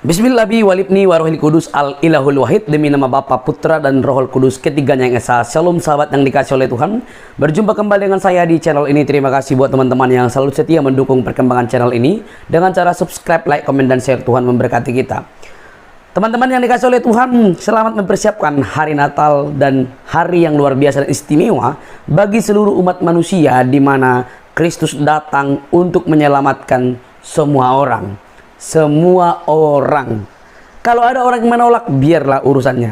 Bismillahi walibni warohil kudus al ilahul wahid. Demi nama Bapa, Putra dan Rohul Kudus, ketiganya yang esa. Shalom sahabat yang dikasih oleh Tuhan. Berjumpa kembali dengan saya di channel ini. Terima kasih buat teman-teman yang selalu setia mendukung perkembangan channel ini dengan cara subscribe, like, komen, dan share. Tuhan memberkati kita. Teman-teman yang dikasih oleh Tuhan, selamat mempersiapkan hari Natal dan hari yang luar biasa dan istimewa bagi seluruh umat manusia, di mana Kristus datang untuk menyelamatkan semua orang. Semua orang. Kalau ada orang yang menolak, biarlah urusannya.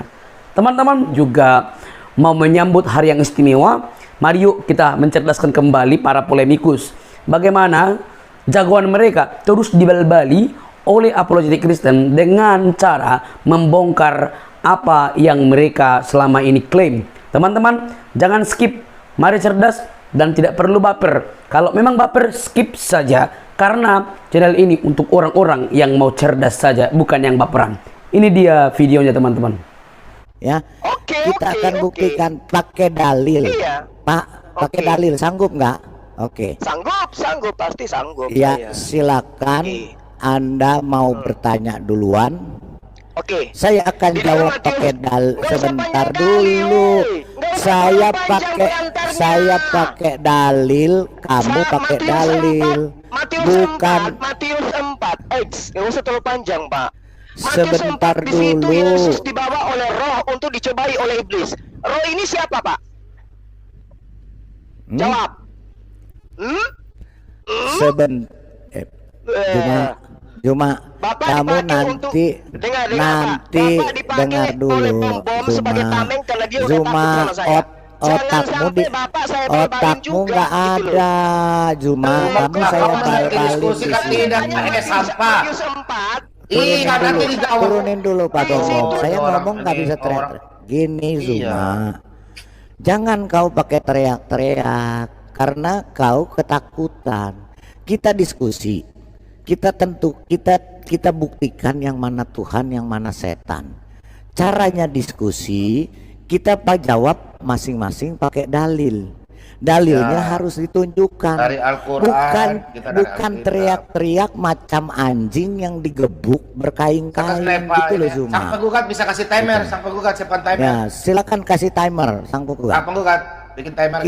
Teman-teman juga mau menyambut hari yang istimewa. Mari yuk kita mencerdaskan kembali para polemikus. Bagaimana jagoan mereka terus dibal-bali oleh apologetik Kristen dengan cara membongkar apa yang mereka selama ini klaim. Teman-teman, jangan skip. Mari cerdas dan tidak perlu baper. Kalau memang baper, skip saja. Karena channel ini untuk orang-orang yang mau cerdas saja, bukan yang baperan. Ini dia videonya, teman-teman. Ya, kita akan buktikan pakai dalil. Iya. Pak, pakai dalil, sanggup nggak? Oke. Sanggup, pasti sanggup. Ya, saya. silakan. Anda mau bertanya duluan. Oke. Saya akan jawab pakai dalil. Sebentar dulu. Saya pakai dalil, kamu pakai dalil. Bukan Matius 4. Nggak usah terlalu panjang, Pak. sebentar Matius 4, di situ dulu. Yesus dibawa oleh roh untuk dicobai oleh iblis. Roh ini siapa, Pak? Jawab. Cuma Bapak kamu dipakai nanti untuk, dengar, Bapak dipakai dengar dulu. oleh pembom sebagai tameng karena dia udah takut sama saya. Otakmu di Bapak saya bal-balin otakmu juga, nggak gitu loh. ada. Cuma kamu saya bal-balin di diskusikan sini. tidak pakai sampah. Matius 4. Iya, nanti dijawab. Turunin dulu Pak Bombom. Saya Orang ngomong nggak ini, bisa teriak. orang. Gini Iya. Zuma, jangan kau pakai teriak-teriak karena kau ketakutan. Kita diskusi, kita buktikan yang mana Tuhan, yang mana setan. Caranya diskusi, kita jawab masing-masing pakai dalil. Dalilnya Ya. harus ditunjukkan. Dari Al-Quran, Bukan kita dari bukan Alkitab. teriak-teriak macam anjing yang digebuk berkain-kain gitu loh Zuma. Sang penggugat bisa kasih timer, sang penggugat siapkan timer. Ya, silakan kasih timer sang Sang penggugat. penggugat bikin timer.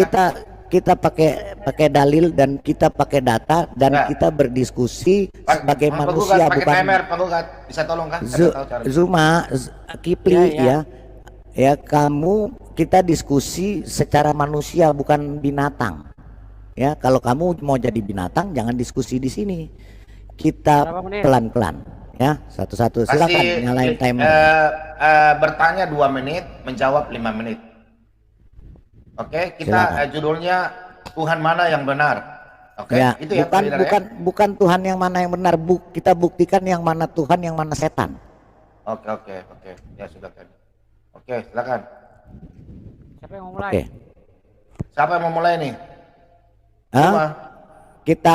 Kita pakai dalil dan kita pakai data dan Ya. kita berdiskusi sebagai Sang manusia, penggugat pakai bukan timer, penggugat bisa tolong kan? Saya tahu cara. Zuma, Kipli Ya. ya kamu, kita diskusi secara manusia bukan binatang. Ya, kalau kamu mau jadi binatang jangan diskusi di sini. Kita pelan-pelan ya, satu-satu. Silakan nyalain timer. Bertanya 2 menit, menjawab 5 menit. Oke, kita judulnya Tuhan mana yang benar. Oke, Ya, itu ya. bukan Tuhan yang mana yang benar, kita buktikan yang mana Tuhan, yang mana setan. Oke. Ya sudah kan. Oke, silakan. Siapa yang mau mulai? Oke. Siapa yang mau mulai nih? Hah? Zuma. Kita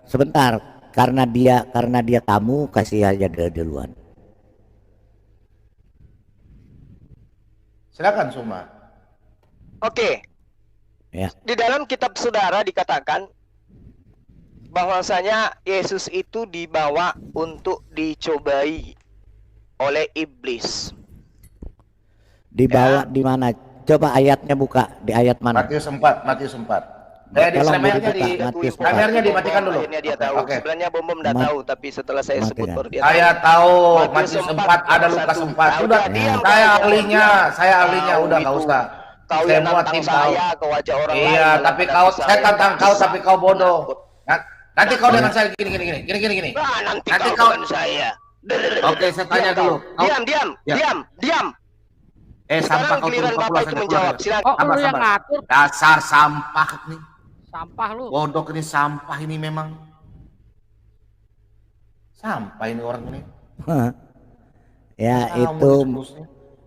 sebentar, karena dia tamu, kasih aja duluan. Silakan Suma. Oke. Ya. Di dalam kitab saudara dikatakan bahwasanya Yesus itu dibawa untuk dicobai oleh iblis. Dibawa di mana? Coba ayatnya buka, di ayat mana? Matius 4. Di Tolong kameranya dibuka, di Matius 4. kameranya dimatikan dulu. Akhirnya dia tahu. Oke. Sebenarnya Bom enggak tahu, tapi setelah saya sebut Matikan. baru dia Saya tahu. tahu Matius 4 ada Lukas 4. Sudah, saya ahlinya, udah enggak usah. Kau Saya yang muat tantang tim kau. saya ke wajah orang lain. Iya, malah tapi menantang saya tantang kau tapi kau bodoh. Nanti kau dengan saya gini. Nah, nanti Nanti kau kau- dengan saya. Oke, saya tanya Diam kau. dulu. Kau- Diam. Sampah Sekarang kau giliran turun Bapak pulang itu saja, menjawab. keluar. Silakan. Oh, lu yang ngatur Dasar sampah nih. sampah lu. Bodoh ini sampah ini memang. Sampah ini orang ini. Ya,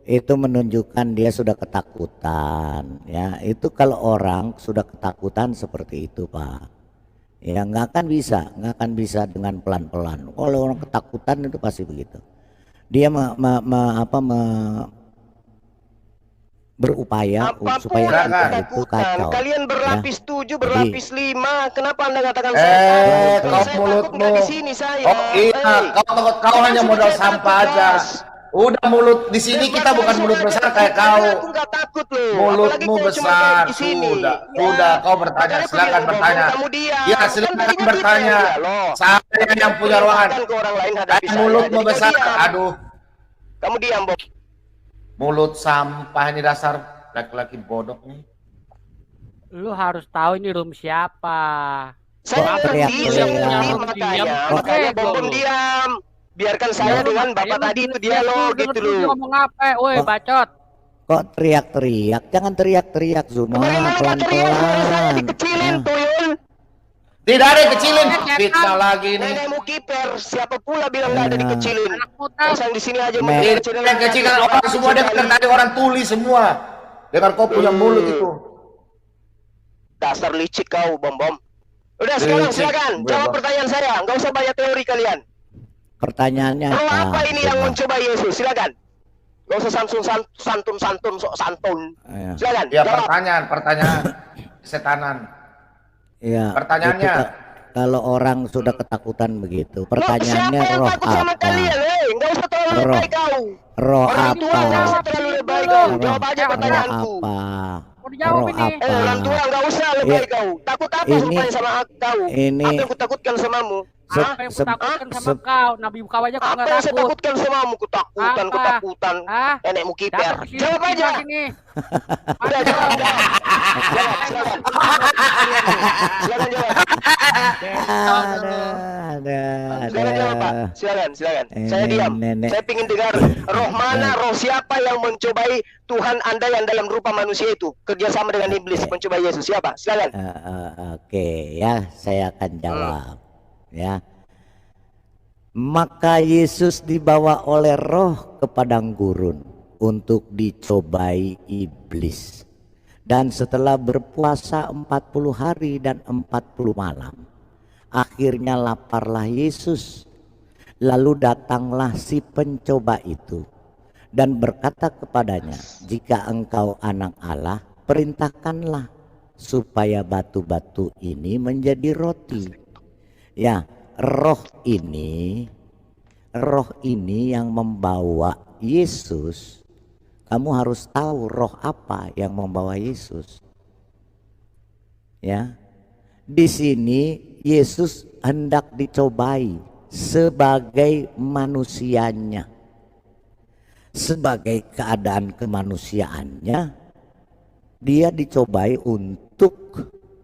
itu menunjukkan dia sudah ketakutan. Ya, itu kalau orang sudah ketakutan seperti itu, Pak. Ya, nggak akan bisa dengan pelan-pelan. Kalau orang ketakutan itu pasti begitu. Dia berupaya Apapun supaya kita itu ketakutan, kacau. kalian berlapis 7, berlapis 5. Kenapa Anda katakan Eh, Kalau kau saya takut mulutmu. nggak di sini saya. Oh iya, kau hanya modal sampah aja. Udah mulut di sini kita bukan mulut besar kayak kau. Aku nggak takut loh. Mulutmu Apalagi saya cuma besar. kayak di sini. Sudah, kau bertanya. Makanya aku Silakan bilang, bertanya. Kamu diam. Ya, Kan silakan tadinya kita bertanya. yang dialog. Saya yang punya ruangan. Perintahkan ke orang lain hadapi saya. Mulutmu Jadi kau besar. diam. Aduh, Kamu diam, Bob. mulut sampah ini dasar laki-laki bodoh nih. Lu harus tahu ini room siapa. Saya teriak, ngerti, teriak. makanya Bom diam. Biarkan saya dengan Bapak tadi itu dialog gitu loh. Ngomong apa? Woi, Oh. bacot. Kok teriak-teriak? Jangan teriak-teriak, Zuma. Bagaimana nggak teriak? Suara saya Pelan-pelan. dikecilin, tuyul. Tidak ada yang kecilin. Fitnah lagi nih. Nenekmu kiper, siapa pula bilang nggak ada dikecilin? Anak muda. Yang di sini aja Me- Tidak yang kecil kan orang semua dia tadi orang tuli semua. Dengan kau punya mulut itu. Dasar licik kau, Bom. Udah sekarang Licik, silakan Bom. jawab pertanyaan saya. Nggak usah banyak teori kalian. Pertanyaannya Roh apa ini yang Zuma? mencoba Yesus? Silakan. Nggak usah santun, sok santun. Ya. Silakan. Ya jawab. pertanyaan setanan. Ya, Pertanyaannya. itu kalau orang sudah ketakutan begitu, Loh, pertanyaannya siapa yang roh takut sama apa? kalian? Nggak usah terlalu Roh. lebay kau. Roh Orang tua nggak apa? usah terlalu lebay kau. Roh, Jawab aja roh pertanyaanku. apa? Mau dijawab Roh ini. apa? Orang tua nggak usah lebay Ya, kau. Takut apa ini- rupanya sama kau? ini- Apa yang kutakutkan samamu? Se- Apa yang se- kutakutkan sama se- kau? Nabi kau aja kau Apa nggak yang saya takut. takutkan samamu? Apa? Ketakutan. Ah, Nenekmu kiper. datang ke sini, Jawab aja. sini. Udah jawab. Silakan. Silakan jawab. Silakan jawab, Pak. Silakan. Saya diam. Nenek. Saya ingin dengar roh mana, roh siapa yang mencobai Tuhan Anda yang dalam rupa manusia itu kerjasama dengan iblis mencobai Yesus. Siapa? Silakan. Oke, ya, saya akan jawab. Ya. Maka Yesus dibawa oleh roh ke padang gurun untuk dicobai iblis. Dan setelah berpuasa 40 hari dan 40 malam, akhirnya laparlah Yesus. Lalu datanglah si pencoba itu dan berkata kepadanya, jika engkau anak Allah, perintahkanlah supaya batu-batu ini menjadi roti. Ya, roh ini yang membawa Yesus. Kamu harus tahu roh apa yang membawa Yesus. Ya, di sini Yesus hendak dicobai sebagai manusianya, sebagai keadaan kemanusiaannya. Dia dicobai untuk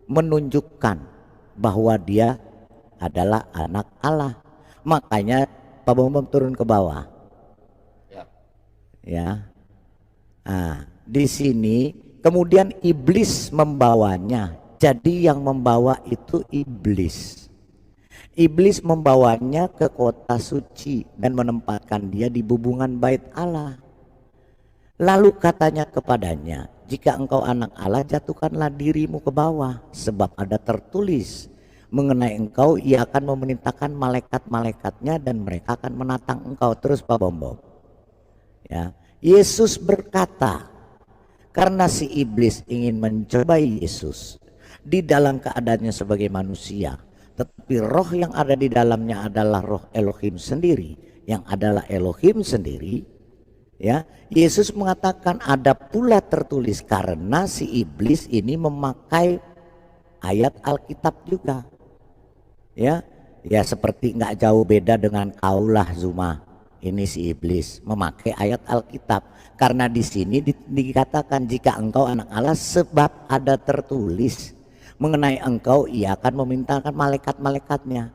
menunjukkan bahwa dia adalah anak Allah. Makanya Pak Bambam turun ke bawah. Ya. Nah, di sini kemudian iblis membawanya. Jadi yang membawa itu iblis. Iblis membawanya ke kota suci dan menempatkan dia di bubungan bait Allah. Lalu katanya kepadanya, jika engkau anak Allah, jatuhkanlah dirimu ke bawah, sebab ada tertulis mengenai engkau, ia akan memerintahkan malaikat-malaikatnya dan mereka akan menatang engkau. Terus Pak Bombom. Ya, Yesus berkata, karena si iblis ingin mencobai Yesus di dalam keadaannya sebagai manusia, tetapi roh yang ada di dalamnya adalah roh Elohim sendiri, yang adalah Elohim sendiri. Ya, Yesus mengatakan ada pula tertulis, karena si iblis ini memakai ayat Alkitab juga. Ya, ya seperti nggak jauh beda dengan kaulah Zuma. Ini si iblis memakai ayat Alkitab, karena di sini dikatakan jika engkau anak Allah, sebab ada tertulis mengenai engkau, ia akan memintakan malaikat-malaikatnya.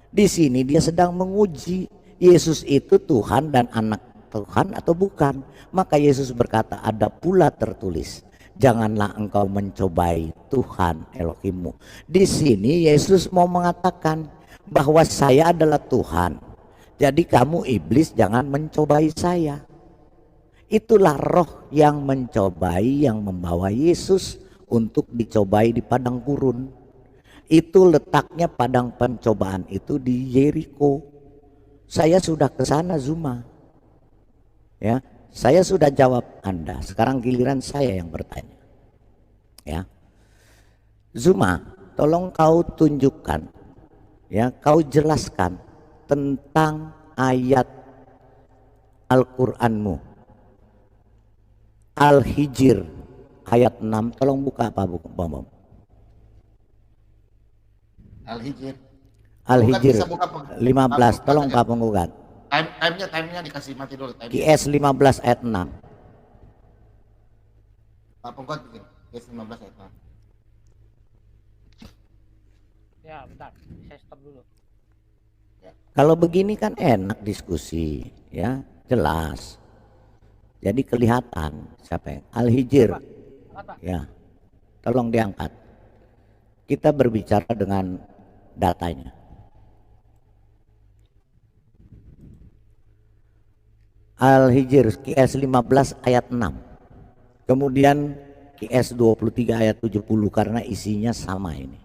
Di sini dia sedang menguji Yesus itu Tuhan dan anak Tuhan atau bukan. Maka Yesus berkata, ada pula tertulis, janganlah engkau mencobai Tuhan Elohimmu. Di sini Yesus mau mengatakan bahwa saya adalah Tuhan. Jadi kamu iblis jangan mencobai saya. Itulah roh yang mencobai, yang membawa Yesus untuk dicobai di padang gurun. Itu letaknya padang pencobaan itu di Yeriko. Saya sudah ke sana Zuma. Ya, Saya sudah jawab Anda, sekarang giliran saya yang bertanya. Ya. Zuma, tolong kau tunjukkan, ya, kau jelaskan tentang ayat Al-Qur'anmu. Al-Hijr ayat 6, tolong buka Pak Bambang. Al-Hijr. Al-Hijr Bisa buka 15, tolong Pak Penggugat. Time-nya dikasih mati dulu. QS 15 ayat 6. Pak Penggugat bikin QS 15 ayat 6. Ya, bentar. Saya stop dulu. Kalau begini kan enak diskusi, ya, jelas. Jadi kelihatan siapa yang Al-Hijr. Ya, tolong diangkat. Kita berbicara dengan datanya. Al-Hijr QS 15 ayat 6. Kemudian QS 23 ayat 70 karena isinya sama ini.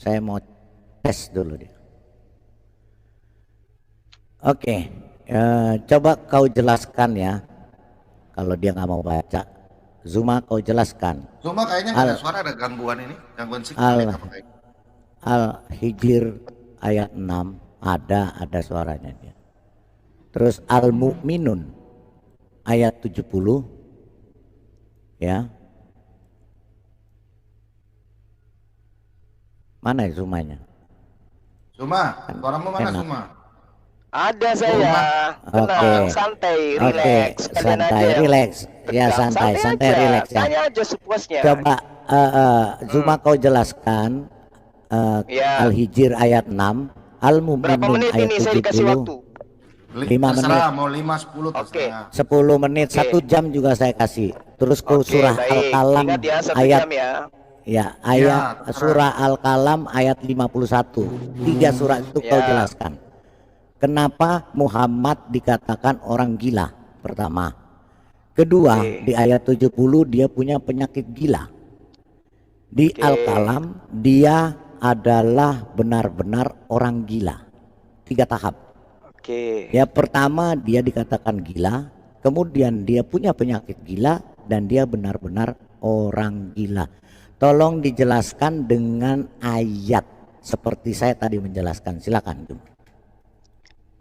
Saya mau tes dulu dia. Oke, coba kau jelaskan ya. Kalau dia nggak mau baca, Zuma kau jelaskan. Zuma kayaknya nggak ada suara, ada gangguan ini, gangguan signal. Al-Hijr ayat 6 ada suaranya dia. Terus Al-Mu'minun ayat 70, ya. Mana ya Zumanya? Zuma, suaramu mana Enak. Zuma? Ada saya. Tenang, santai, relax. Kalian santai, aja yang relax. Ya tegang. santai, aja. relax ya. Tanya aja sepuasnya. Coba Zuma kau jelaskan Ya. Al-Hijr ayat 6, Berapa Al-Mu'minun menit ayat ini saya dikasih 70. waktu? 5 menit. Terserah, mau 5, 10 Oke. terserah. 10 menit, Oke. 1 jam juga saya kasih. Terus kau Oke, surah baik. Al-Qalam Ingat ya, 1 ayat jam ya. ya, ayat terserah. surah Al-Qalam ayat 51. 3 surah itu kau Ya. jelaskan. Kenapa Muhammad dikatakan orang gila? Pertama. Kedua, Oke. di ayat 70 dia punya penyakit gila. Di Oke. Al-Qalam dia adalah benar-benar orang gila. 3 tahap. Oke. Ya, pertama dia dikatakan gila, kemudian dia punya penyakit gila, dan dia benar-benar orang gila. Tolong dijelaskan dengan ayat seperti saya tadi menjelaskan. Silakan.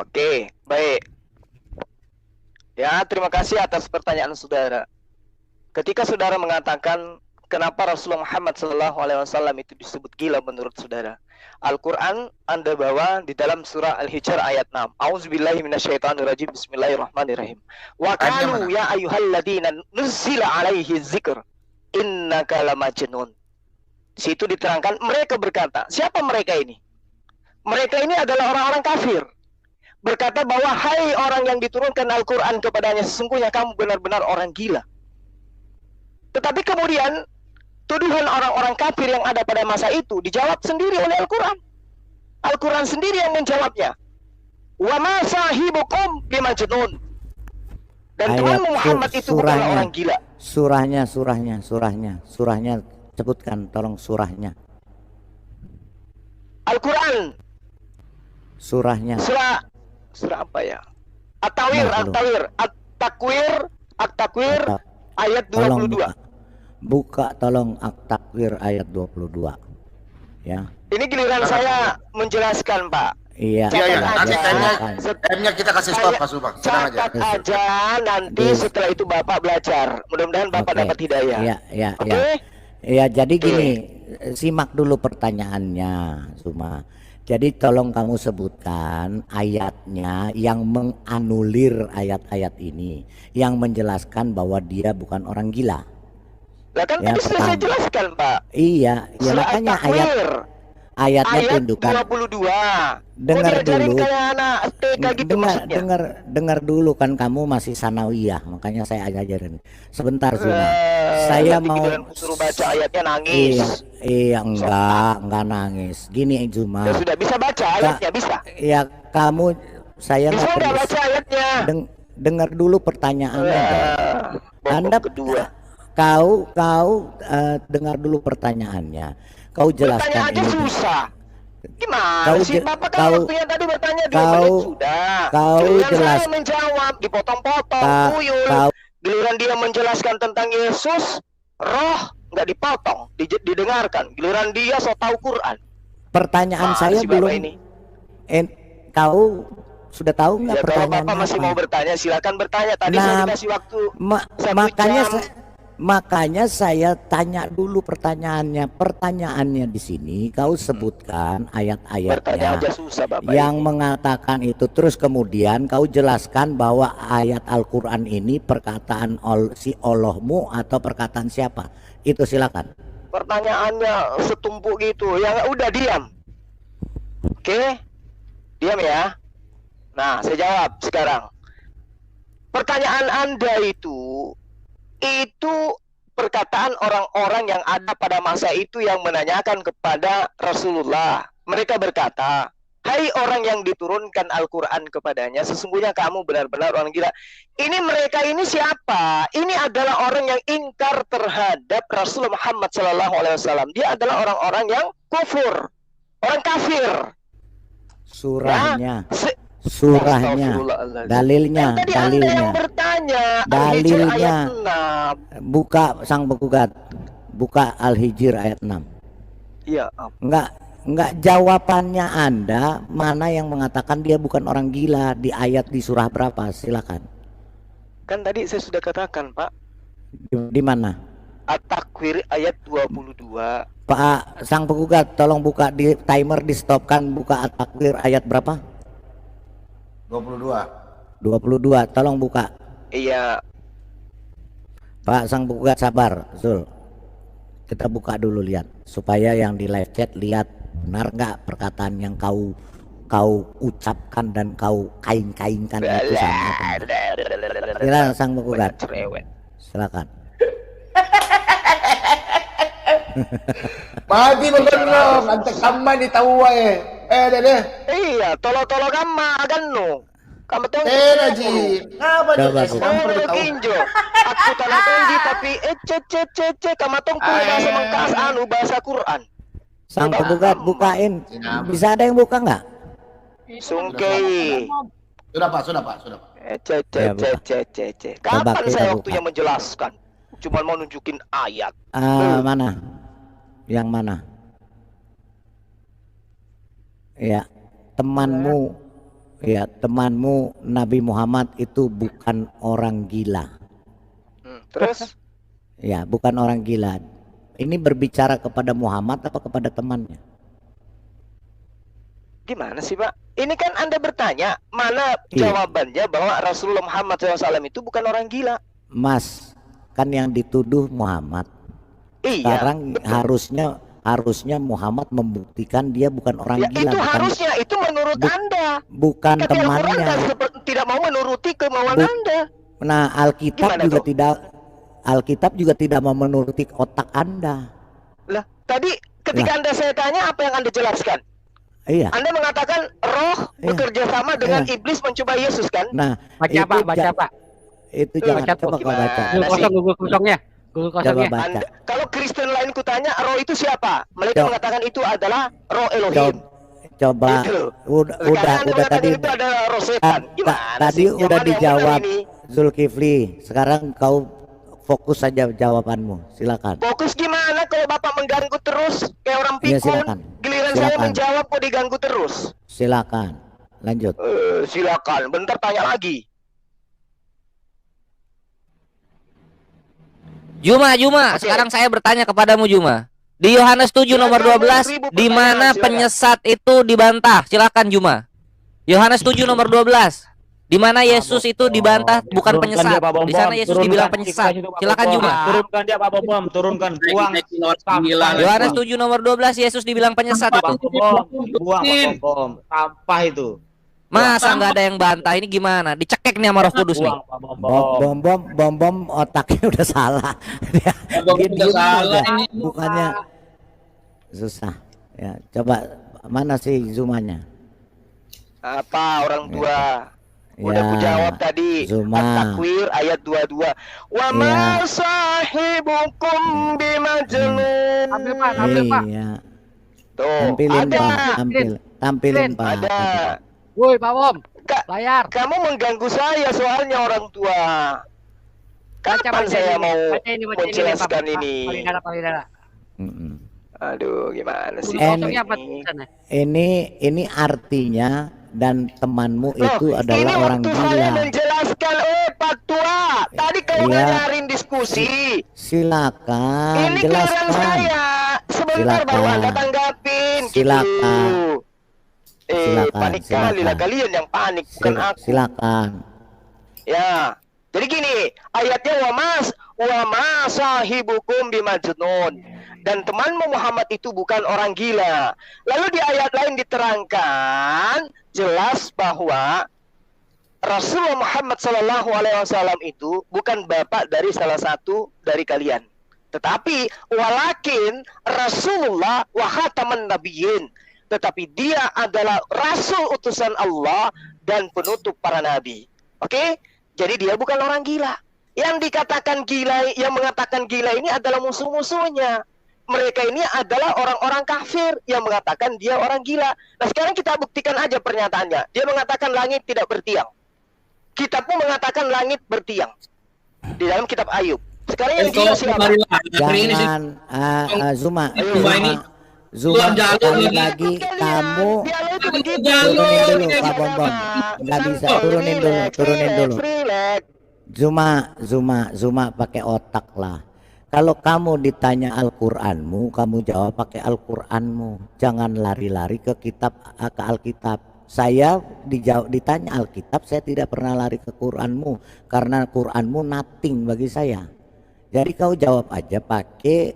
Oke, baik. Ya, terima kasih atas pertanyaan saudara. Ketika saudara mengatakan kenapa Rasulullah Muhammad SAW itu disebut gila menurut saudara, Al-Quran Anda bawa di dalam surah Al-Hijr ayat 6. A'udzubillahi minasyaitonirrajim. Bismillahirrahmanirrahim. Wa qalu ya ayyuhalladzina nuzzila alaihi dzikr innaka lamajnun. Di situ diterangkan mereka berkata, siapa mereka ini? Mereka ini adalah orang-orang kafir. Berkata bahwa hai orang yang diturunkan Al-Quran kepadanya, sesungguhnya kamu benar-benar orang gila. Tetapi kemudian tuduhan orang-orang kafir yang ada pada masa itu dijawab sendiri oleh Al-Quran. Al-Quran sendiri yang menjawabnya. Wa ma sahibukum bimajnun. Dan Tuhan Muhammad itu bukanlah orang gila. Surahnya sebutkan, tolong surahnya. Al-Quran. Surahnya. Surah apa ya? At-Tawir, At-Takwir ayat 22. Buka tolong At-Takwir ayat 22. Ya. Ini giliran saya menjelaskan, Pak. Iya. Nanti silakan. time-nya kita kasih stop Pak Subang. Tenang aja. Catat aja, nanti setelah itu Bapak belajar. Mudah-mudahan Bapak Oke. dapat hidayah. Iya. Oke? Ya, jadi gini, simak dulu pertanyaannya, Suma. Jadi tolong kamu sebutkan ayatnya yang menganulir ayat-ayat ini, yang menjelaskan bahwa dia bukan orang gila. Lah kan Ya, tadi sudah saya pertama. jelaskan, Pak. Iya, ya Surah makanya At-Takwir, ayatnya ayat tunjukkan. 22. Dengar Kok diajarin dulu. kayak anak TK gitu maksudnya? dengar dulu kan kamu masih sanawiyah, makanya saya ajarin. Sebentar Zuma. Saya Nanti mau giliran suruh baca ayatnya nangis. Iya, enggak nangis. Gini Zuma. Ya sudah bisa baca ayatnya, bisa. Ya kamu saya Bisa nggak nggak perlu. baca ayatnya? Dengar dulu pertanyaannya. Babak Anda kedua. kau dengar dulu pertanyaannya. Kau jelaskan Pertanyaannya ini. susah. Gimana Kau sih? je- Bapak kan kau- waktunya tadi bertanya 2 kau- menit sudah. kau Giliran jelas. saya menjawab, dipotong-potong, Ka- tuyul. kau- Giliran dia menjelaskan tentang Yesus, roh nggak dipotong, didengarkan. Giliran dia so tahu Quran. Pertanyaan Mana saya si Bapak belum. ini? Kau sudah tahu nggak Ya, kalau pertanyaannya Bapak masih apa? mau bertanya, silakan bertanya. Tadi saya Nah, dikasih waktu satu makanya jam. makanya saya tanya dulu pertanyaannya. Pertanyaannya di sini kau sebutkan Bertanya ayat-ayatnya aja susah Bapak yang ini. mengatakan itu, terus kemudian kau jelaskan bahwa ayat Al-Quran ini perkataan si Allahmu atau perkataan siapa. Itu silakan. Pertanyaannya setumpuk gitu. Ya udah diam. Oke? Diam ya. Nah, saya jawab sekarang. Pertanyaan Anda itu perkataan orang-orang yang ada pada masa itu yang menanyakan kepada Rasulullah. Mereka berkata, "Hai orang yang diturunkan Al-Quran kepadanya, sesungguhnya kamu benar-benar orang gila." Ini mereka ini siapa? Ini adalah orang yang ingkar terhadap Rasulullah Muhammad SAW. Dia adalah orang-orang yang kufur, orang kafir. Surahnya, Ya, surahnya, Astagfirullahaladzim. dalilnya, Kan tadi Anda yang dalilnya. bertanya. Dalilnya. Al-Hijr ayat 6. Buka sang penggugat, buka Al-Hijr ayat 6. Iya. Enggak, jawabannya Anda mana yang mengatakan dia bukan orang gila di ayat di surah berapa? Silakan. Kan tadi saya sudah katakan, Pak. Di mana? At-Takwir ayat 22. Pak sang penggugat, tolong buka di timer, di stopkan, buka At-Takwir ayat berapa? 22. 22, tolong buka. Iya. Pak sang penggugat sabar, Zul. Kita buka dulu, lihat supaya yang di live chat lihat benar nggak perkataan yang kau ucapkan dan kau kain-kainkan itu sama apa. Silakan sang penggugat. Cerewet. Silakan. Mati begonong, antek sama ni tahu eh. Deh. Iya, tolo-tolo kama ganno. Kamu tuh Ji. Ngapa Coba, je? Bu. Sampai tahu. kinjo. Aku tanah tinggi tapi kamu tuh bahasa mengkas bahasa Quran. Sang penggugat bukain. Bisa ada yang buka nggak? Sungkei. Sudah Pak. Ya, buka. Coba Kapan kita saya buka. waktunya menjelaskan? Cuma mau nunjukin ayat. Mana? Yang mana? Ya, temanmu Nabi Muhammad itu bukan orang gila. Terus? Ya, bukan orang gila. Ini berbicara kepada Muhammad apa kepada temannya? Gimana sih Pak? Ini kan Anda bertanya, mana Iya. jawabannya bahwa Rasulullah Muhammad SAW itu bukan orang gila? Mas, kan yang dituduh Muhammad. Iya. Sekarang harusnya Muhammad membuktikan dia bukan orang Ya, gila, itu bukan harusnya, itu menurut Anda. bukan Tapi Al-Quran temannya. tidak mau menuruti kemauan Bu- Anda. Nah, Gimana Alkitab juga tidak mau menuruti otak Anda. Lah, tadi ketika Anda saya tanya, apa yang Anda jelaskan? Iya. Anda mengatakan roh Iya. bekerja sama dengan Iya. iblis mencoba Yesus kan? Nah, Baca Pak, baca Pak. Itu jangan baca, coba Bu. kau baca. Gimana sih? Google kosongnya. Google kosongnya. Coba baca. Kalau Kristen lain kutanya roh itu siapa? Mereka Coba. mengatakan itu adalah roh Elohim. Coba Gitu. udah Karena Anda udah mengatakan tadi itu adalah roh setan. Gimana tadi sih? Yang udah mana yang benar dijawab ini? Zulkifli. Sekarang kau fokus saja jawabanmu. Silakan. Fokus gimana kalau Bapak mengganggu terus kayak orang Iya, pikun? silakan. Giliran saya Silakan. menjawab kok diganggu terus. Silakan. Lanjut. Silakan, bentar tanya lagi. Juma, Oke. sekarang saya bertanya kepadamu Juma. Di Yohanes 7 nomor Silakan, 12, 1000 di mana pertanyaan, penyesat itu dibantah? Silakan Juma. Yohanes 7 nomor 12. Di mana Yesus itu dibantah bukan penyesat. Di sana Yesus dibilang penyesat. Silakan Juma. Turunkan dia Pak Bom, turunkan, buang. Yohanes 7 nomor 12 Yesus dibilang penyesat itu. Buang Pak Bom, sampah itu. Masa nggak ada yang bantah? Ini gimana? Dicekek nih sama Roh Kudus nih. Buang Pak Bom. Bom otaknya udah salah. Dia diem aja. Bukannya susah. Ya, coba mana sih zoomanya? Apa orang tua? Udah Ya, aku jawab tadi. Zuma. At-Takwir ayat 22. Wa ma sahibukum bimajnun. Ambil Pak, ambil Pak. Iya. Tuh, Tampilin ada. Pak, tampilin Pak. Ada. Woi, Pak Bom. Kak, Layar. kamu mengganggu saya soalnya orang tua. Kapan saya mau menjelaskan ini? Palihdara. Mm-mm. Aduh, gimana sih? Kosongnya apa ini? tulisannya? Ini artinya dan temanmu Loh, itu adalah ini orang waktu saya gila. menjelaskan, Pak Tua. Tadi kau Iya. ngajarin diskusi. Silakan, Ini keliran jelaskan. saya. Sebentar Silakan. baru Anda tanggapin. Silakan. Gitu. Silakan, Panik kali lah silakan. kalian yang panik, bukan aku. Silakan. Ya. Jadi gini, ayatnya wa ma sahibukum bimajnun. Dan temanmu Muhammad itu bukan orang gila. Lalu di ayat lain diterangkan jelas bahwa Rasulullah Muhammad SAW itu bukan bapak dari salah satu dari kalian. Tetapi walakin Rasulullah wa khataman nabiyyin. Tetapi dia adalah rasul utusan Allah dan penutup para nabi. Oke? Jadi dia bukan orang gila. Yang dikatakan gila, yang mengatakan gila ini adalah musuh-musuhnya. Mereka ini adalah orang-orang kafir yang mengatakan dia orang gila. Nah sekarang kita buktikan aja pernyataannya. Dia mengatakan langit tidak bertiang. Kitab pun mengatakan langit bertiang. Di dalam kitab Ayub. Sekarang yang gila siapa? Jangan Zuma, Ayo, Zuma sekali lagi kamu turunin dulu Pak Bombom. Nggak bisa, turunin dulu. Zuma pakai otak lah. Kalau kamu ditanya Al-Qur'anmu, kamu jawab pakai Al-Qur'anmu. Jangan lari-lari ke Alkitab. Saya ditanya Alkitab, saya tidak pernah lari ke Qur'anmu karena Qur'anmu nothing bagi saya. Jadi kau jawab aja pakai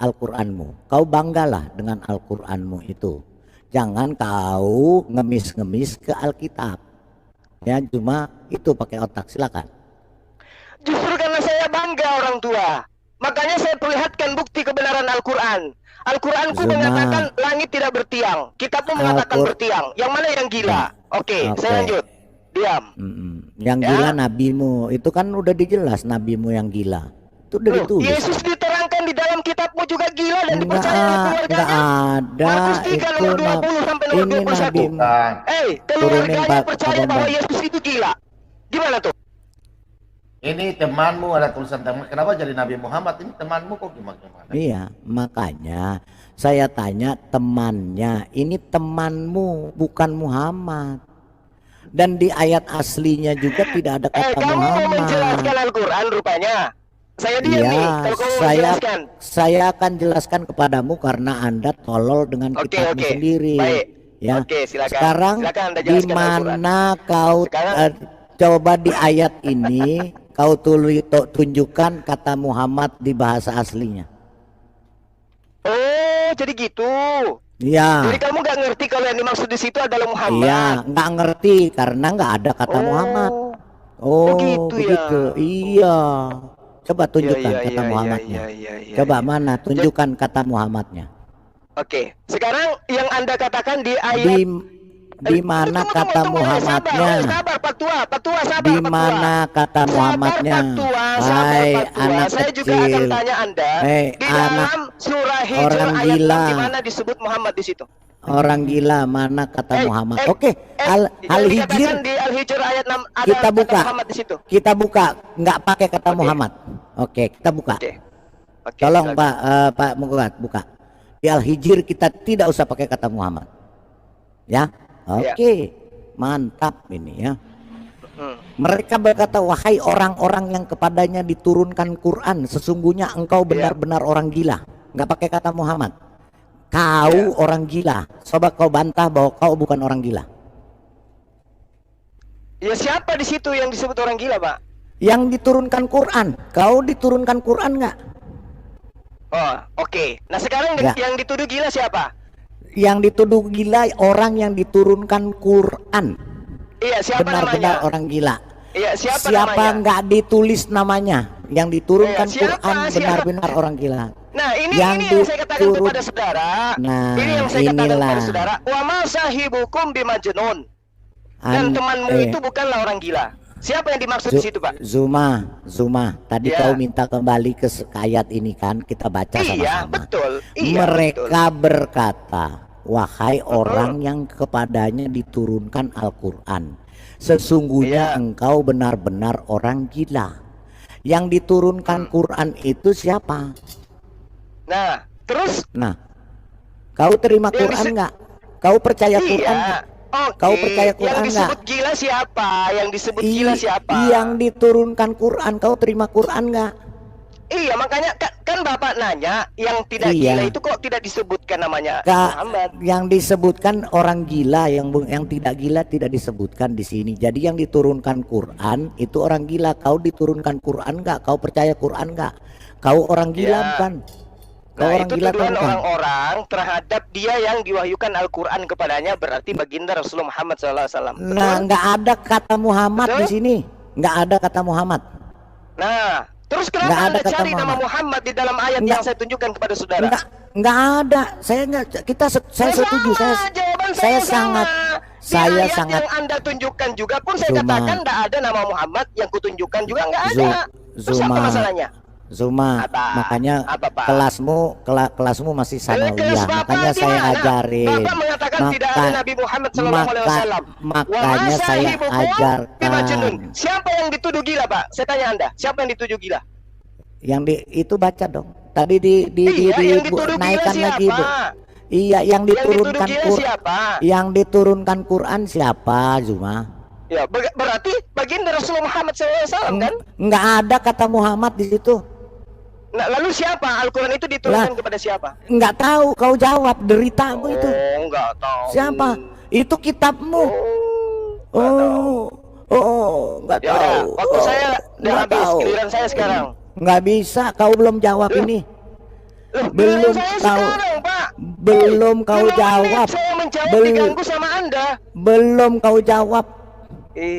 Al-Qur'anmu. Kau banggalah dengan Al-Qur'anmu itu. Jangan kau ngemis-ngemis ke Alkitab. Ya, cuma itu pakai otak, silakan. Justru karena saya bangga orang tua, makanya saya perlihatkan bukti kebenaran Al-Quran. Al-Quranku mengatakan langit tidak bertiang, kita pun mengatakan bertiang. Yang mana yang gila? Oke, saya lanjut. Diam. Yang gila nabimu, itu kan udah dijelas nabimu yang gila. Itu udah ditulis. Yesus diterangkan di dalam kitabmu juga gila dan dipercaya oleh keluarganya. Enggak ada. Markus 3 nomor 20 sampai nomor Ini 21. nabimu. Keluarganya Pak percaya bahwa Bambang. Yesus itu gila. Gimana tuh? Ini temanmu, ada tulisan teman. Kenapa jadi Nabi Muhammad? Ini temanmu kok gimana? Iya, makanya saya tanya temannya. Ini temanmu, bukan Muhammad. Dan di ayat aslinya juga tidak ada kata Kamu mau Muhammad. menjelaskan Al-Quran rupanya. Saya diam nih, kalau kamu mau menjelaskan. saya akan jelaskan kepadamu karena Anda tolol dengan kitabmu sendiri. Baik. Ya. Oke, silakan. Sekarang Silakan Anda di jelaskan Al-Quran. mana kau coba di ayat ini kau tunjukkan kata Muhammad di bahasa aslinya. Oh, jadi gitu. Iya. Jadi kamu nggak ngerti kalau yang dimaksud di situ adalah Muhammad. Iya, nggak ngerti karena nggak ada kata Muhammad. Oh, begitu. Ya. Iya. Coba tunjukkan Iya, kata iya, Muhammadnya. iya, Coba mana? Tunjukkan kata Muhammadnya. Oke, sekarang yang Anda katakan di ayat Di mana kata Muhammadnya? Sabar, Pak Tua, sabar. Di mana kata Muhammadnya? Hai anak Saya juga akan kecil. tanya Anda. Hei Di anak dalam surah Hijr orang ayat gila. 6 di mana disebut Muhammad di situ? Orang gila, mana kata Muhammad? Oke, yang Al-Hijr dikatakan di Al-Hijr ayat 6 ada kita kata buka. Muhammad di situ. Kita buka, nggak pakai kata Muhammad. Oke, kita buka. Oke, Tolong silakan. Pak Mugat buka. Di Al-Hijr kita tidak usah pakai kata Muhammad. Ya, oke, mantap ini ya. Mereka berkata, wahai orang-orang yang kepadanya diturunkan Quran, sesungguhnya engkau benar-benar orang gila. Nggak pakai kata Muhammad. Kau orang gila. Coba kau bantah bahwa kau bukan orang gila. Ya siapa di situ yang disebut orang gila, Pak? Yang diturunkan Quran. Kau diturunkan Quran nggak? Oh, oke. Nah sekarang Ya. yang dituduh gila siapa? Yang dituduh gila orang yang diturunkan Quran. Iya, siapa Benar-benar namanya? orang gila. Iya, siapa namanya? Nggak ditulis namanya? Yang diturunkan Iya, siapa? Quran benar-benar orang gila. Nah, ini Yang yang saya katakan diturun- kepada saudara. Nah, ini yang saya katakan inilah. kepada saudara. Wa ma sahibukum bimajnun. Dan temanmu itu bukanlah orang gila. Siapa yang dimaksud di situ, Pak? Zuma, tadi Ya. kau minta kembali ke ayat ini kan, kita baca Iya, sama-sama. betul. Iya, Mereka berkata, wahai orang yang kepadanya diturunkan Al-Quran, sesungguhnya Iya. engkau benar-benar orang gila. Yang diturunkan Quran itu siapa? Nah, terus Nah, kau terima Yang Quran nggak? Kau percaya Quran iya. nggak? Oke. Kau percaya Quran Yang disebut nggak? gila siapa? Yang disebut gila siapa? Yang diturunkan Quran, kau terima Quran nggak? Iya, makanya kan Bapak nanya, yang tidak Iya. gila itu kok tidak disebutkan namanya Kak, Muhammad. yang disebutkan orang gila, yang tidak gila tidak disebutkan di sini. Jadi yang diturunkan Quran itu orang gila. Kau diturunkan Quran nggak? Kau percaya Quran nggak? Kau orang gila Ya. bukan? Kau Nah, orang itu gila atau tuduhan bukan? orang-orang terhadap dia yang diwahyukan Al-Quran kepadanya, berarti baginda Rasulullah Muhammad SAW. Nah, nggak ada kata Muhammad Betul? di sini. Nggak ada kata Muhammad. Nah, terus Nggak kenapa ada Anda kata cari nama Muhammad. Muhammad di dalam ayat Nggak. yang saya tunjukkan kepada saudara? Nggak ada. Saya nggak. Saya setuju. Jawaban Saya sama. sangat. Di Saya ayat sangat. yang Anda tunjukkan juga pun saya Zuma. katakan tidak ada nama Muhammad, yang kutunjukkan juga nggak ada. Terus Zuma. apa masalahnya? Zuma, Apa? makanya Apa, Pak? kelasmu masih Kelas sanawiyah, Bapak makanya saya gimana? ajarin. Bapak mengatakan tidak ada Nabi Muhammad SAW. Makanya saya ajarkan. Siapa yang dituduh gila, Pak? Saya tanya Anda, siapa yang dituduh gila? Itu baca dong. Tadi Yang dituduh gila naikkan lagi, Bu. siapa? Iya, yang Yang dituduh diturunkan gila Quran. siapa? Yang diturunkan Quran siapa, Zuma? Ya, berarti baginda Rasulullah Muhammad SAW kan? Nggak ada kata Muhammad di situ. Nah, lalu siapa? Al-Quran itu diturunkan kepada siapa? Nggak tahu, kau jawab deritamu itu. Oh, nggak tahu. Siapa? Itu kitabmu. Nggak tahu. Nggak Ya udah, tahu. waktu saya udah Nggak habis, tahu. giliran saya sekarang. Nggak bisa, kau belum jawab ini. Loh, Belum giliran saya tahu. sekarang, Pak. Belum kau 5 menit jawab. saya menjawab Bel- diganggu sama Anda. Belum kau jawab.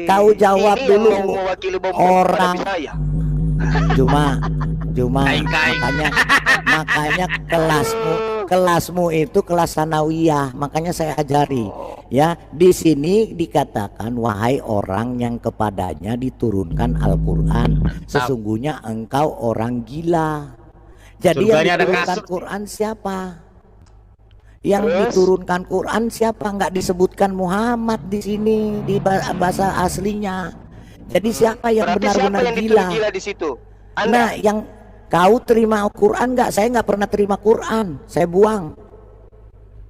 Kau jawab ini dulu. yang mau mewakili bom Orang. pada saya. Cuma makanya kelasmu itu kelas sanawiyah, makanya saya ajari ya. Di sini dikatakan wahai orang yang kepadanya diturunkan Al-Qur'an, sesungguhnya engkau orang gila. Jadi yang Surganya ada diturunkan kasut. Quran siapa? Yang Terus? diturunkan Quran siapa? Nggak disebutkan Muhammad di sini di bahasa aslinya. Jadi siapa yang Berarti siapa benar-benar yang gila? dituduh gila di situ? Anda. Nah, yang kau terima Quran nggak? Saya nggak pernah terima Quran, saya buang.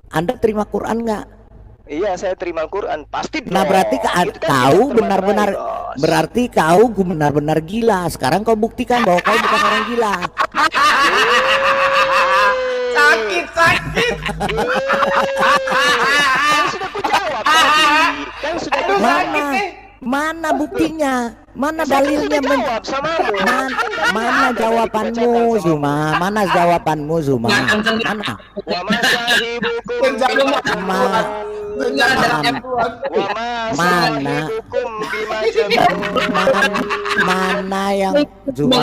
Anda terima Quran nggak? Iya, saya terima Al-Quran. Pasti Nah, dong. berarti Itu kan kau tidak benar-benar, terbalik, Bos. berarti kau benar-benar gila. Sekarang kau buktikan bahwa kau bukan orang gila. Sakit. Kan sudah kujawab tadi. Kan sudah kujawab. Mana buktinya? Mana Saya kan dalilnya? sudah jawab samamu. Mana jawabanmu, Zuma? Mana jawabanmu, Zuma? Mana? Wa masahibukum Ma- mana yang Zuma?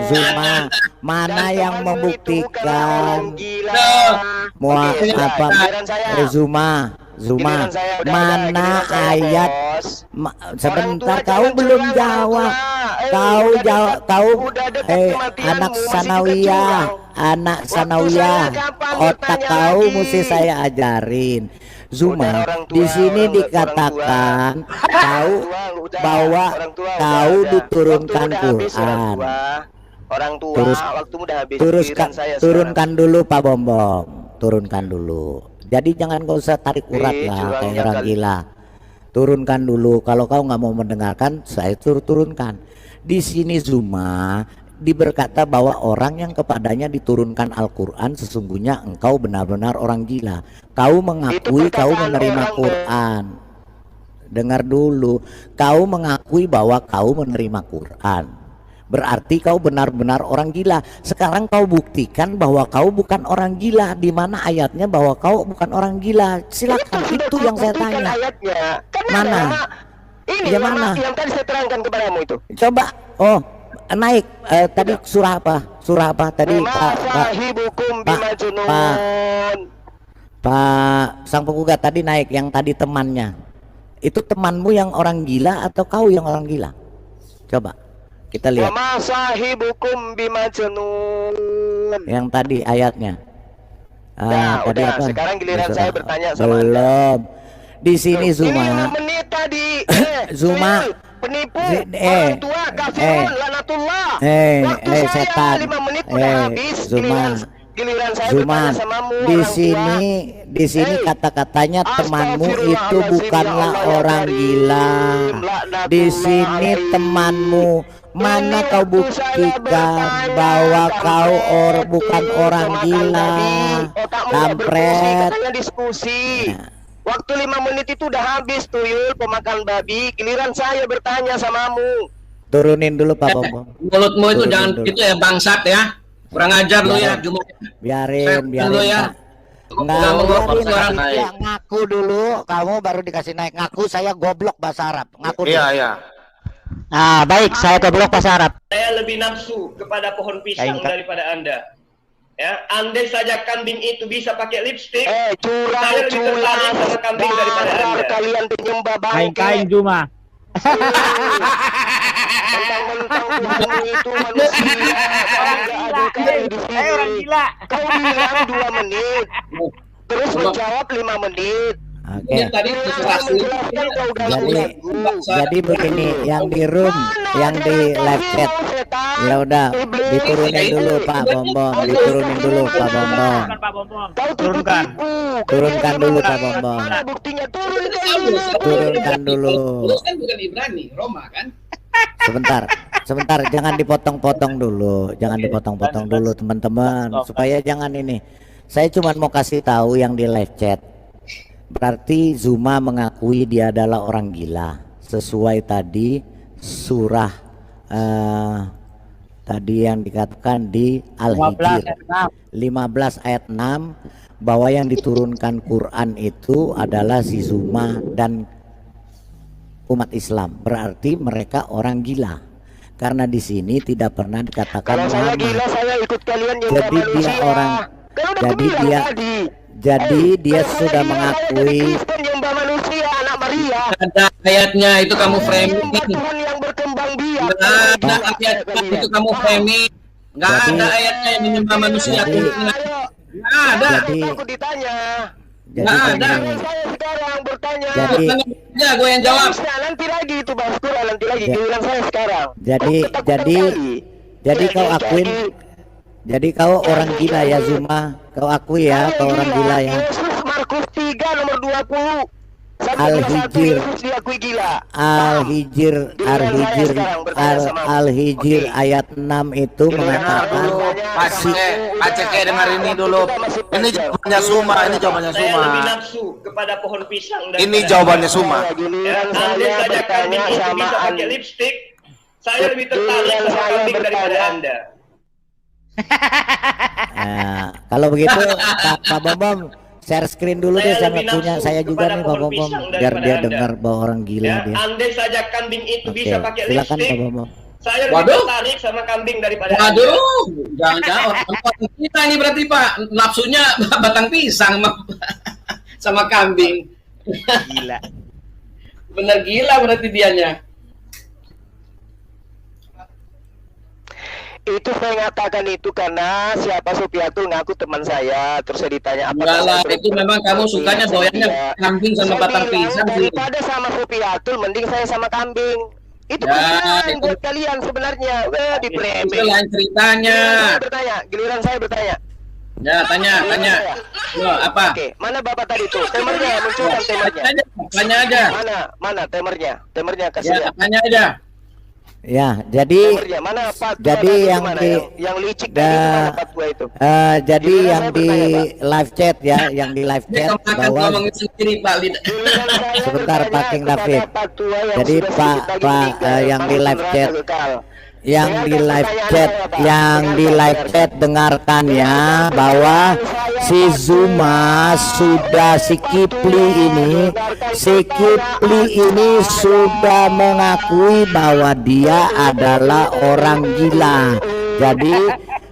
Zuma, mana yang membuktikan? Zuma, mana ayat? Sebentar, kau belum jawab. Anak sanawiyah, otak kau mesti saya ajarin. Zuma, di sini dikatakan bahwa kau diturunkan Quran. Orang tua, Terus- waktu udah habis. Turunkan, Giliran saya turunkan dulu Pak Bombom, turunkan dulu. Jadi jangan kau usah tarik urat lah curangnya kayak orang kali. gila. Turunkan dulu. Kalau kau nggak mau mendengarkan, saya turunkan. Di sini Zuma berkata bahwa orang yang kepadanya diturunkan Al-Quran sesungguhnya engkau benar-benar orang gila. Kau mengakui Itu kau perkataan menerima orang, Quran. Dengar dulu, kau mengakui bahwa kau menerima Quran. Berarti kau benar-benar orang gila. Sekarang kau buktikan bahwa kau bukan orang gila. Di mana ayatnya bahwa kau bukan orang gila? Silakan, sudah itu yang saya kubuktikan tanya. ayatnya. Kan Mana? ada, ini Ya, yang, mana? yang tadi saya terangkan kepadamu itu. Coba, naik. Tadi surah apa? Surah apa tadi? Masahibukum bimajnun. Pak Sang Penggugat tadi naik, yang tadi temannya. Itu temanmu yang orang gila atau kau yang orang gila? Coba kita lihat. Wama sahibukum bimajnun. Yang tadi ayatnya. Nah, tadi udah. apa? Sekarang giliran Sudah. saya bertanya sama Anda. Belum. Di sini Ini Zuma. 5 menit tadi. Zuma. Penipu. Eh, Orang tua kafirun laknatullah. Waktu saya setan. 5 menit udah habis. Zuma. Giliran saya Zuma. bertanya samamu, Di orang sini tua. kata-katanya temanmu itu Astagfirullahaladzim, bukanlah ya Allah, orang ya gila. Karim. Laknatullah Di sini alaihi. temanmu. Mana Ini kau waktu saya buktikan bertanya, bahwa kau kampret, bukan orang pemakan gila. babi. Otakmu nggak berfungsi, Kampret. katanya diskusi. Nah. Waktu 5 menit itu udah habis, tuyul pemakan babi. Giliran saya bertanya samamu. Turunin dulu Pak Bombom. Mulutmu itu Turunin jangan dulu. itu ya bangsat ya. Kurang ajar lu ya, cuma Biarin, dulu biarin. ya. Pak. Enggak, Jangan mengorbankan biarin, orang nanti lain. dia ngaku dulu. Kamu baru dikasih naik. Ngaku saya goblok bahasa Arab. Ngaku dulu. Iya, iya. Ah, baik, saya goblok bahasa Arab. Saya lebih nafsu kepada pohon pisang daripada Anda. Ya, andai saja kambing itu bisa pakai lipstick, Curang, saya lebih tertarik sama kambing daripada dasar Anda. kalian penyembah bangke. Kain Juma. Mentang-mentang Tuhanmu itu manusia. Kamu nggak adil di sini. Saya orang gila. Kau bilang 2 menit. Terus menjawab 5 menit. Oke. Ini tadi Saya menjelaskan kau Jadi begini, yang di room, yang di live chat, ya udah diturunin dulu Pak Bombom, diturunin dulu Pak Bombom, Pak Bombom. Kau Turunkan. turunkan dulu Pak Bombom, Mana buktinya? Turunkan dulu. turunkan dulu. Tulus kan bukan Ibrani, Roma kan? Sebentar, jangan dipotong-potong dulu, jangan dipotong-potong dulu teman-teman, supaya jangan ini. Saya cuma mau kasih tahu yang di live chat. Berarti Zuma mengakui dia adalah orang gila sesuai tadi surah tadi yang dikatakan di Al-Hijr 15 ayat 6 bahwa yang diturunkan Quran itu adalah si Zuma dan umat Islam. Berarti mereka orang gila karena di sini tidak pernah dikatakan Kalau saya Muhammad. gila, saya ikut kalian yang Jadi dia orang, jadi dia sudah mengakui. Kristen nyembah manusia, anak Maria. Ada ayatnya itu kamu framing. Menyembah Tuhan yang berkembang biak. Nggak ada ayat itu kamu framing. Nggak ada ayatnya yang menyembah manusia. Nggak ada. Jadi Aku ditanya. Nggak ada. begini. Saya sekarang bertanya. Jadi Ya, gue yang jawab. Nah, nanti lagi itu Bang Skura, nanti lagi Ya. giliran saya sekarang. Jadi- Kau ketakutan kali. jadi kau akuin. Jadi kau orang gila ya Zuma. Kau akui ya kau orang gila ya. Yesus Markus 3 nomor 20. Sampai Al-Hijr. 21 Yesus diakui gila. Al-Hijr Al-Hijr ayat 6 itu Dengar mengatakan dulu, Pak Ceke dengar ini dulu. Ini jawabannya Suma, ini jawabannya Saya Suma. lebih nafsu kepada pohon pisang daripada Ini jawabannya Suma. Ya, Giliran andai saya saja kambing bertanya itu sama bisa pakai Anda. lipstick, saya lebih tertarik Giliran sama saya kambing daripada bertanya. Anda. kalau begitu Pak Bombom share screen dulu deh Saya sama lebih punya nafsu saya juga kepada nih Pak pohon Bombom pisang biar daripada dia Anda. dengar bahwa orang gila Ya, dia. andai saja kambing itu Oke, bisa pakai silakan lipstick, Pak Bombom. saya lebih Waduh. tertarik sama kambing daripada Anda. Waduh, jangan-jangan orang kita ini berarti Pak nafsunya batang pisang sama kambing. Gila. Bener gila berarti dianya. Itu saya ngatakan itu karena siapa Supiatul ngaku teman saya. Terus saya ditanya apa. Enggak lah, itu memang kamu sukanya doyannya kambing sama batang pisang sih. Daripada sama Supiatul, mending saya sama kambing. Itu Ya, pertanyaan itu- buat kalian sebenarnya. Wah, di Itu framing. lain ceritanya. Giliran saya bertanya. Ya, tanya. Loh, apa? Oke, mana Bapak tadi tuh? Temernya, munculkan temernya. Tanya aja. Mana temernya? Temernya kasih Ya, ya. tanya aja. Ya, jadi Temernya mana Pak? jadi yang yang licik da- tadi itu mana Pak itu? jadi Giliran yang saya di bertanya, live chat ya, yang di live Dia chat kemakan bahwa ngomongin sendiri, Pak. Giliran saya Sebentar, bertanya Pak King kepada David. Pak Tua yang Jadi, sudah Pak- sedikit lagi Pak, meninggal, yang di masuk live neraka chat. kekal. yang di live chat, yang di live chat dengarkan ya bahwa si Zuma sudah si Kipli ini sudah mengakui bahwa dia adalah orang gila. Jadi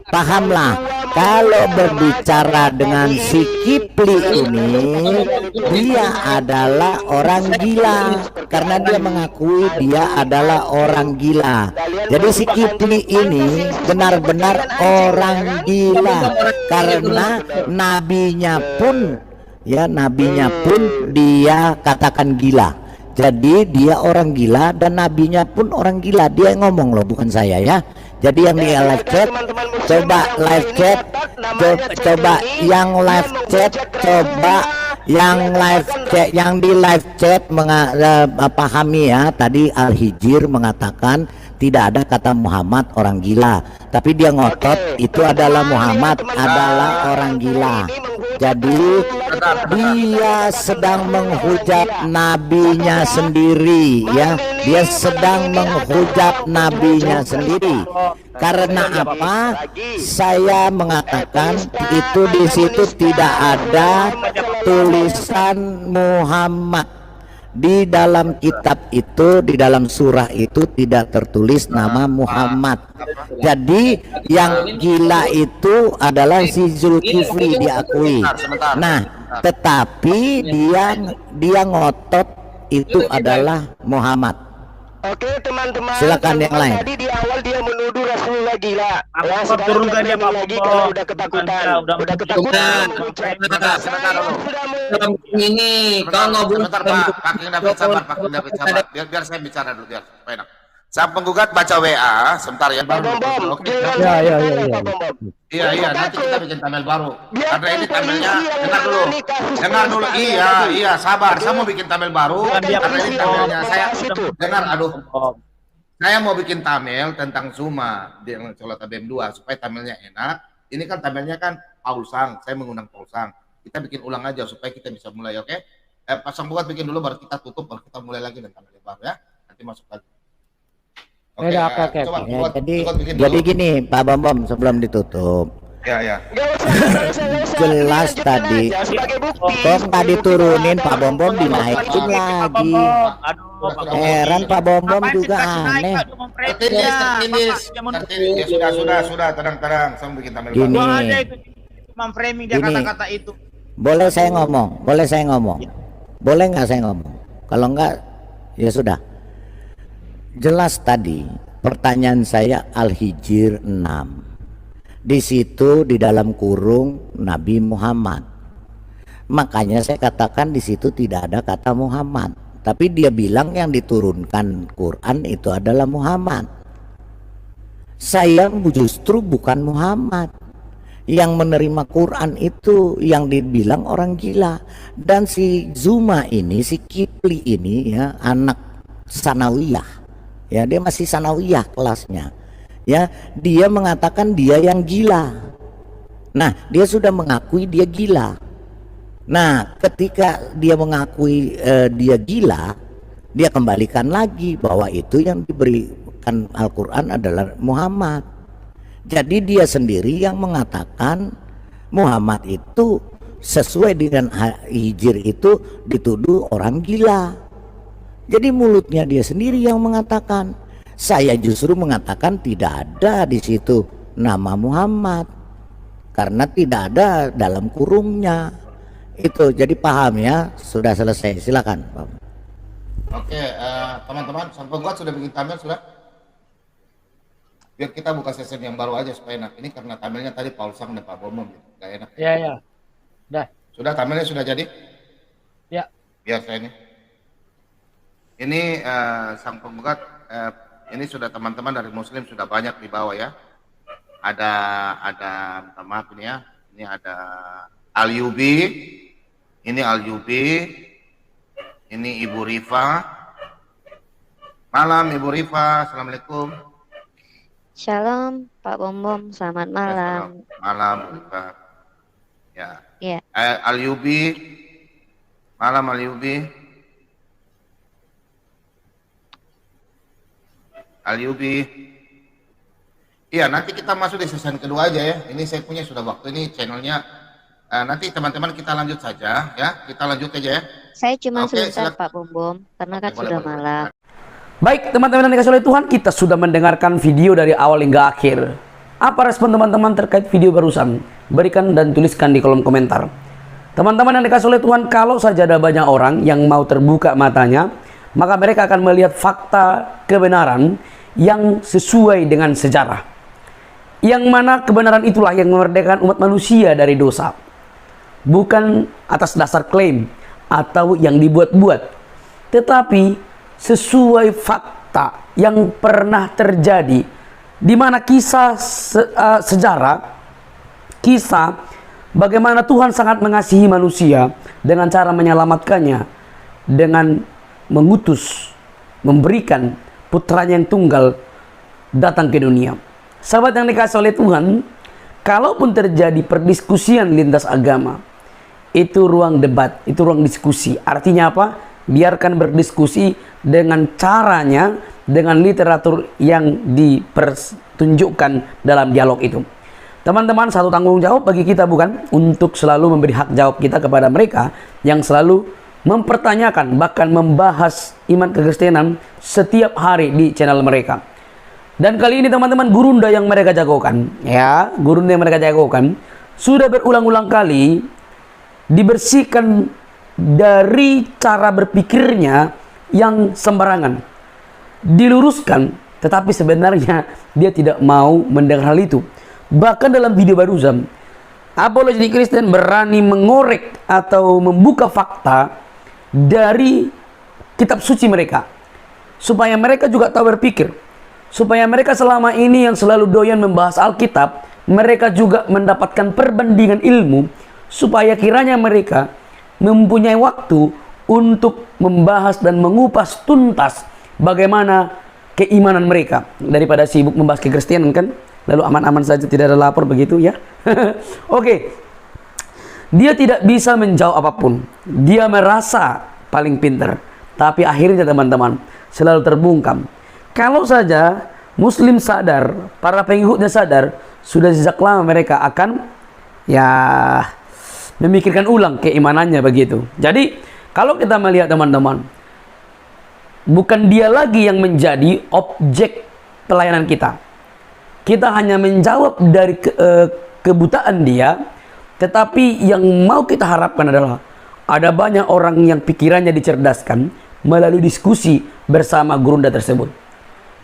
pahamlah Kalau berbicara dengan si Kipli ini, dia adalah orang gila karena dia mengakui dia adalah orang gila. Jadi si Kipli ini benar-benar orang gila karena nabinya pun dia katakan gila. Jadi dia orang gila dan nabinya pun orang gila. Dia yang ngomong loh, bukan saya ya. Jadi yang di live chat, coba live chat, coba yang live chat, yang di live chat pahami ya. Tadi Al-Hijr mengatakan tidak ada kata Muhammad orang gila, tapi dia ngotot itu adalah Muhammad adalah orang gila. Jadi dia sedang menghujat nabinya sendiri ya. Dia sedang menghujat nabinya sendiri. Karena apa? Saya mengatakan itu di situ tidak ada tulisan Muhammad. Di dalam kitab itu, di dalam surah itu tidak tertulis nama Muhammad. Jadi yang gila itu adalah si Zulkifli diakui. Nah, tetapi dia ngotot itu adalah Muhammad. Oke teman-teman, silakan yang lain. tadi di awal dia menuduh Rasulullah gila. Ya, turunkan dia Pak lagi karena udah ketakutan. Udah ketakutan. Ini kau ngobrol Sebentar Pak, Pak King David sabar, Pak King David sabar. Biar saya bicara dulu biar supaya enak. Sang penggugat baca WA, sebentar ya. Oke. Iya, nanti kita bikin tabel baru. Karena ini tabelnya, dengar dulu. Iya, sabar. Saya mau bikin tabel baru. Karena ini tabelnya saya dengar. Aduh, saya mau bikin tabel tentang Zuma di Sholat ABM 2 supaya tabelnya enak. Ini kan tabelnya kan Paul Sang. Saya mengundang Paul Sang. Kita bikin ulang aja supaya kita bisa mulai, oke? Pasang buat bikin dulu baru kita tutup, baru kita mulai lagi dengan tabel baru ya. Nanti masuk lagi. Oke. Ya, jadi gini Pak Bom sebelum ditutup. Ya. Jelas tadi kok nggak diturunin Pak Bom dinaikin lagi. Heran Pak Bom juga aneh. Tertindis. Ya sudah, tenang. Saya bikin tabel baru. Memframing dia kata-kata itu. Boleh saya ngomong? Boleh nggak saya ngomong? Kalau nggak, ya sudah. Jelas tadi pertanyaan saya Al-Hijr 6. Di situ di dalam kurung Nabi Muhammad. Makanya saya katakan di situ tidak ada kata Muhammad. Tapi dia bilang yang diturunkan Quran itu adalah Muhammad. Saya justru bukan Muhammad. Yang menerima Quran itu yang dibilang orang gila. Dan si Zuma ini, si Kipli ini ya, anak sanawiyah. Ya, dia masih sanawiyah kelasnya. Ya, dia mengatakan dia yang gila. Nah, dia sudah mengakui dia gila. Nah, ketika dia mengakui dia gila, dia kembalikan lagi bahwa itu yang diberikan Al-Quran adalah Muhammad. Jadi dia sendiri yang mengatakan Muhammad itu sesuai dengan Hijr itu dituduh orang gila. Jadi mulutnya dia sendiri yang mengatakan. Saya justru mengatakan tidak ada di situ nama Muhammad karena tidak ada dalam kurungnya. Itu jadi paham ya. Sudah selesai, silakan Pak. Oke, teman-teman, sang penggugat sudah bikin tabel sudah? Biar kita buka sesi yang baru aja supaya enak. Ini karena tabelnya tadi Paul Sang dan Pak Bomo nggak enak. Iya. Dah. Sudah tabelnya sudah jadi? Ya. Biar saya ini. Ini sang penggugat, ini sudah teman-teman dari Muslim sudah banyak di bawah ya. Ada minta maaf ini ya. Ini ada Al-Yubi, ini Al-Yubi, ini Ibu Rifa. Malam Ibu Rifa, assalamualaikum. Shalom Pak Bom, selamat malam. Malam Rifa. Ya. Iya. Al-Yubi, malam Al-Yubi. Al-Yubi. Iya, nanti kita masuk di season kedua aja ya. Ini saya punya sudah waktu ini channelnya. Nanti teman-teman kita lanjut saja ya. Kita lanjut aja ya. Saya cuma sebentar Pak Bom, karena kan sudah malam. Baik teman-teman yang dikasih oleh Tuhan, kita sudah mendengarkan video dari awal hingga akhir. Apa respon teman-teman terkait video barusan? Berikan dan tuliskan di kolom komentar. Teman-teman yang dikasih oleh Tuhan, kalau saja ada banyak orang yang mau terbuka matanya, maka mereka akan melihat fakta kebenaran yang sesuai dengan sejarah. Yang mana kebenaran itulah yang memerdekakan umat manusia dari dosa. Bukan atas dasar klaim atau yang dibuat-buat, tetapi sesuai fakta yang pernah terjadi, di mana kisah sejarah, kisah bagaimana Tuhan sangat mengasihi manusia dengan cara menyelamatkannya, dengan mengutus, memberikan putranya yang tunggal datang ke dunia. Sahabat yang dikasih oleh Tuhan, kalaupun terjadi perdiskusian lintas agama, itu ruang debat, itu ruang diskusi. Artinya apa? Biarkan berdiskusi dengan caranya, dengan literatur yang dipertunjukkan dalam dialog itu. Teman-teman, satu tanggung jawab bagi kita bukan? Untuk selalu memberi hak jawab kita kepada mereka yang selalu mempertanyakan, bahkan membahas iman kekristenan setiap hari di channel mereka. Dan kali ini teman-teman, gurunda yang mereka jagokan, ya, gurunda yang mereka jagokan, sudah berulang-ulang kali dibersihkan dari cara berpikirnya yang sembarangan. Diluruskan, tetapi sebenarnya dia tidak mau mendengar hal itu. Bahkan dalam video barusan, apologetik Kristen berani mengorek atau membuka fakta dari kitab suci mereka, supaya mereka juga tahu berpikir, supaya mereka selama ini yang selalu doyan membahas Alkitab, mereka juga mendapatkan perbandingan ilmu, supaya kiranya mereka mempunyai waktu untuk membahas dan mengupas tuntas bagaimana keimanan mereka, daripada sibuk membahas kekristenan kan, lalu aman-aman saja tidak ada lapor begitu ya. Oke. Dia tidak bisa menjawab apapun, dia merasa paling pintar, tapi akhirnya teman-teman selalu terbungkam. Kalau saja Muslim sadar, para pengikutnya sadar, sudah sejak lama mereka akan ya memikirkan ulang keimanannya begitu. Jadi kalau kita melihat teman-teman, bukan dia lagi yang menjadi objek pelayanan kita. Kita hanya menjawab dari kebutaan dia, tetapi yang mau kita harapkan adalah ada banyak orang yang pikirannya dicerdaskan melalui diskusi bersama gurunda tersebut.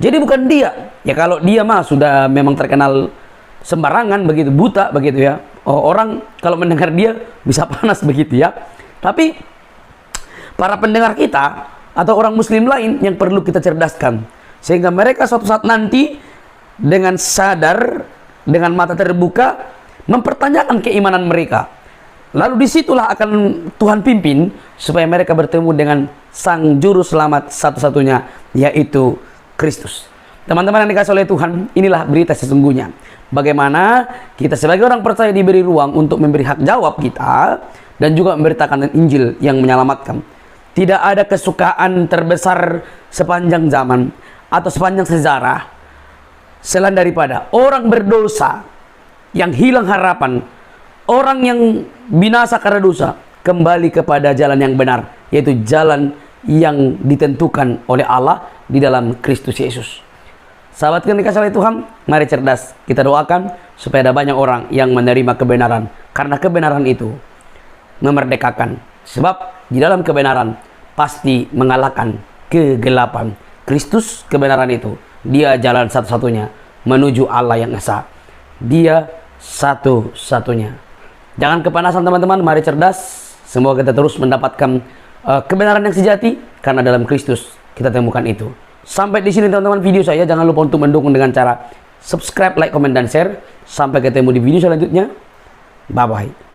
Jadi bukan dia, ya kalau dia mah sudah memang terkenal sembarangan begitu, buta begitu ya. Orang kalau mendengar dia bisa panas begitu ya. Tapi para pendengar kita atau orang muslim lain yang perlu kita cerdaskan, sehingga mereka suatu saat nanti dengan sadar, dengan mata terbuka, mempertanyakan keimanan mereka. Lalu disitulah akan Tuhan pimpin supaya mereka bertemu dengan Sang Juru Selamat satu-satunya, yaitu Kristus. Teman-teman yang dikasih oleh Tuhan, inilah berita sesungguhnya. Bagaimana kita sebagai orang percaya diberi ruang untuk memberi hak jawab kita dan juga memberitakan Injil yang menyelamatkan. Tidak ada kesukaan terbesar sepanjang zaman atau sepanjang sejarah selain daripada orang berdosa yang hilang harapan, orang yang binasa karena dosa, kembali kepada jalan yang benar, yaitu jalan yang ditentukan oleh Allah di dalam Kristus Yesus. Sahabat yang dikasih oleh Tuhan, mari cerdas. Kita doakan supaya ada banyak orang yang menerima kebenaran, karena kebenaran itu memerdekakan. Sebab di dalam kebenaran pasti mengalahkan kegelapan. Kristus kebenaran itu, dia jalan satu-satunya menuju Allah yang esa. Dia satu-satunya. Jangan kepanasan teman-teman, mari cerdas. Semoga kita terus mendapatkan kebenaran yang sejati, karena dalam Kristus kita temukan itu. Sampai di sini teman-teman video saya. Jangan lupa untuk mendukung dengan cara subscribe, like, komen, dan share. Sampai ketemu di video selanjutnya. Bye-bye.